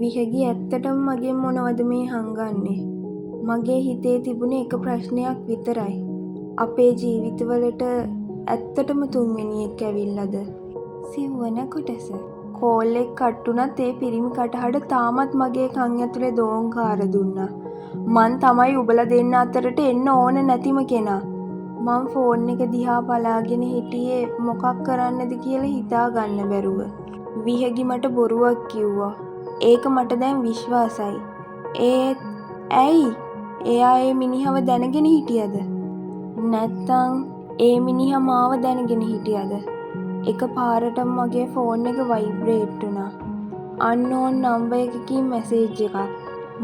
විහගි ඇත්තටම මගෙන් මොනවද මේ හංගන්නේ? මගේ හිතේ තිබුණ එක ප්‍රශ්නයක් විතරයි. අපේ ජීවිතවලට ඇත්තටම තුන්වෙනියෙක් ඇවිල්ලාද? සිව්වන කොටස. කෝල් එක කට් වුණත් ඒ පිරිමි කටහඬ තාමත් මගේ කන් ඇතුලේ දෝංකාර දුන්නා. මං තමයි උබලා දෙන්න අතරට එන්න ඕන නැතිම කෙනා. මං ෆෝන් එක දිහා බලාගෙන හිටියේ මොකක් කරන්නද කියලා හිතා ගන්න බැරුව. විහගි මට බොරුවක් කිව්වා. ඒක මට දැන් විශ්වාසයි. ඒත් ඇයි? එයා ඒ මිනිහව දැනගෙන හිටියද? නැත්තං ඒ මිනිහා මාව දැනගෙන හිටියද? එක පාරටම මගේ ෆෝන් එක වයිබ්‍රේට් වුණා. අන්නෝන් නම්බර් එකකින් මැසේජ් එකක්.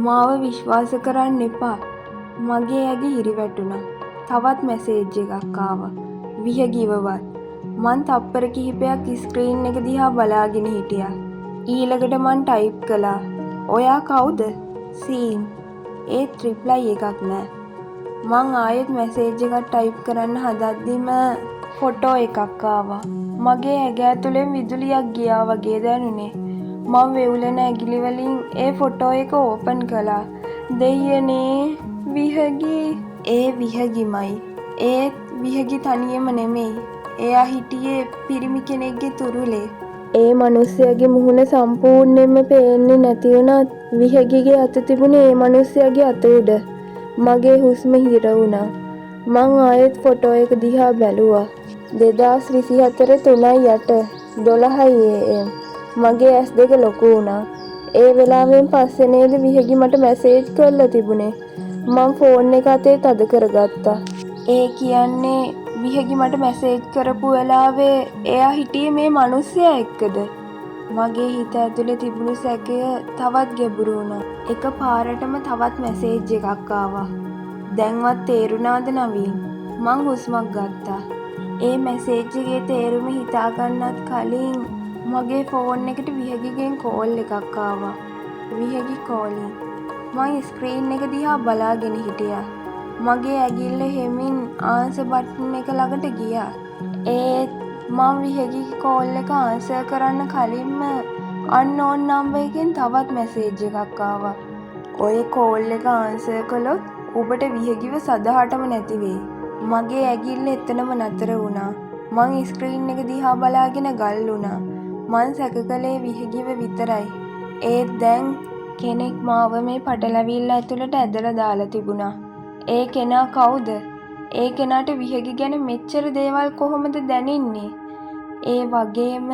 මාව විශ්වාස කරන්න එපා. මගේ ඇඟ හිරිවැටුණා. තවත් මැසේජ් එකක් ආවා. විහගිවවත්. මං තප්පර කිහිපයක් ස්ක්‍රීන් එක දිහා බලාගෙන හිටියා. ඊළඟට මං ටයිප් කළා. ඔයා කවුද? සීන්. ඒත් රිප්ලයි එකක් නෑ. මං ආයෙත් මැසේජ් එකක් ටයිප් කරන්න හදද්දිම ෆොටෝ එකක් ආවා. මගේ ඇඟ ඇතුලෙන් විදුලියක් ගියා වගේ දැනුනේ. මං වෙවුලන ඇඟිලි වලින් ඒ ෆොටෝ එක ඕපන් කළා. දෙයියනේ විහගි. ඒ විහගිමයි. ඒත් විහගි තනියම නෙමෙයි. එයා හිටියේ පිරිමි කෙනෙක්ගේ තුරුලේ. ඒ මිනිස්සයාගේ මුහුණ සම්පූර්ණයෙන්ම පේන්නේ නැති වුණත් විහගිගේ අත තිබුණේ ඒ මිනිස්සයාගේ අත උඩ. මගේ හුස්ම හිර වුණා. මං ආයෙත් ෆොටෝ එක දිහා බැලුවා. 2024 3:08 12 AM. මගේ ඇස් දෙක ලොකු වුණා. ඒ වෙලාවෙන් පස්සේ නේද විහගි මට මැසේජ් කරලා තිබුණේ. මං ෆෝන් එක අතේ තද කරගත්තා. ඒ කියන්නේ විහගි මට මැසේජ් කරපු වෙලාවේ එයා හිටියේ මේ මිනිස්සයා එක්කද? මගේ හිත ඇතුලේ තිබුණු සැකය තවත් ගැඹුරු වුණා. එක පාරටම තවත් මැසේජ් එකක් ආවා. දැන්වත් තේරුණාද නවීන්? මං හුස්මක් ගත්තා. ඒ මැසේජ් එකේ තේරුම හිතා ගන්නත් කලින් මගේ ෆෝන් එකට විහගිගෙන් කෝල් එකක් ආවා. විහගි කෝලින්. මං ස්ක්‍රීන් එක දිහා බලාගෙන හිටියා. මගේ ඇගිල්ල හෙමින් ආන්සර් බටන් එක ළඟට ගියා. ඒත් මං විහගි කෝල් එක ආන්සර් කරන්න කලින්ම අන්නෝන් නම්බර් එකෙන් තවත් මැසේජ් එකක් ආවා. ඔය කෝල් එක ආන්සර් කළොත් ඔබට විහගිව සදහටම නැති වෙයි. මගේ ඇගිල්ල එතනම නතර වුණා. මං ස්ක්‍රීන් එක දිහා බලාගෙන ගල් වුණා. මං සැක කළේ විහගිව විතරයි. ඒත් දැන් කෙනෙක් මාව මේ පටලැවිල්ල ඇතුළට ඇදලා දාලා තිබුණා. ඒ කෙනා කවුද? ඒ කෙනාට විහගි ගැන මෙච්චර දේවල් කොහොමද දැනෙන්නේ? ඒ වගේම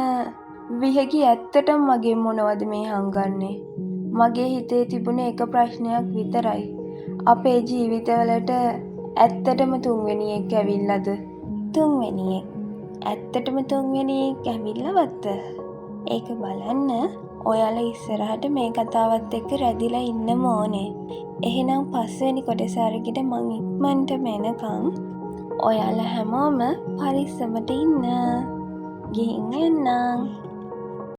විහගි ඇත්තටම මගෙන් මොනවද මේ හංගන්නේ? මගේ හිතේ තිබුණ එක ප්‍රශ්නයක් විතරයි. අපේ ජීවිතවලට ඇත්තටම තුන්වෙනියෙක් ඇවිල්ලාද? තුන්වෙනියෙක්. ඇත්තටම තුන්වෙනියෙක් ඇවිල්ලවත්ද? ඒක බලන්න ඔයාලා ඉස්සරහට මේ කතාවත් එක්ක රැඳිලා ඉන්නම ඕනේ. එහෙනම් පස්වෙනි කොටස අරගෙන මං ඉක්මනටම එනකම් ඔයාලා හැමෝම පරිස්සමට ඉන්න. ගිහින් එන්නම්.